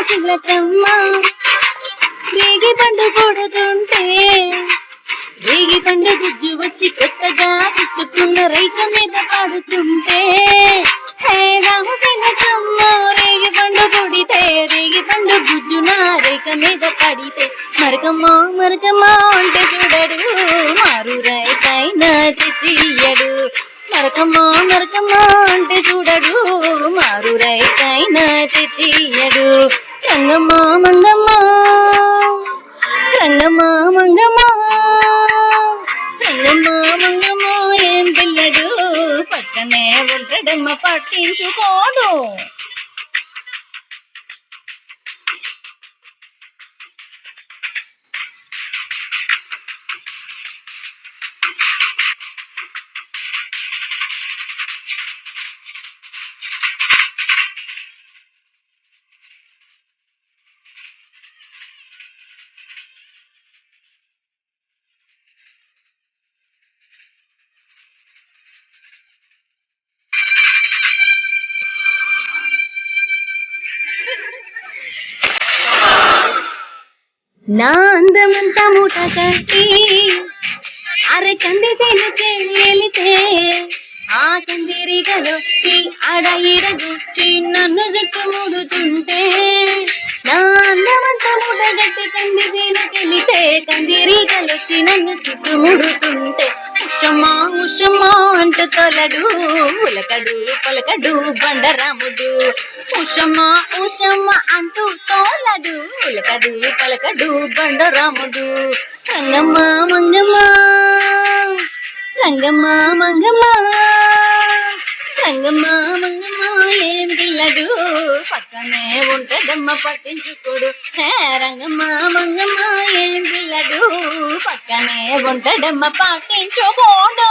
చిలకమ్మ రేగి పండు కొడుతుంటే రేగి పండు గుజ్జు వచ్చి కొత్తగా పుట్టుకున్న రైక మీద పడుతుంటే హే రాము చిలకమ్మ రేగి పండు కొడితే రేగి పండు గుజ్జు నా రేక మీద పడితే మరకమ్మా మరకమ్మా అంటే చూడడు మారు రైకైనా తెచ్చియడు మరకమ్మా మరకమ్మా అంటే చూడడు మారు రైకైనా తెచ్చియడు రంగమ్మ మంగమ్మ రంగమ్మ మంగమ్మ రంగమ్మ మంగమ్మ ఏం పిల్లడు పక్కనే ఉండడమ్మ పట్టించుకోడు. నా అందమంతా మూట కట్టి అరకంది చేనుకే వెళితే ఆ కందిరిగలొచ్చి ఆడ ఈడగొచ్చి నన్ను చుట్టుముడుతుంటే నా అందమంతా మూట కట్టి కంది చేనుకెళితే కందిరిగలొచ్చి నన్ను చుట్టుముడుతుంటే ఉషమ్మా ఉషమ్మా అంటూ తొలడు ఉలకడు పలకడు బండరాముడు ఉషమ్మా ఉషమ్మా అంటూ తోలడు ఉలకడు పలకడు బండరాముడు. రంగమ్మ మంగమ్మ రంగమ్మ మంగమ్మ రంగమ్మ మంగమ్మ ఏం పిల్లడు పక్కనే ఉంటాడమ్మ పట్టించుకోడు. హే రంగమ్మ మంగమ్మ ఏం పిల్లడు పక్కనే ఉంటాడమ్మ పట్టించుకోడు.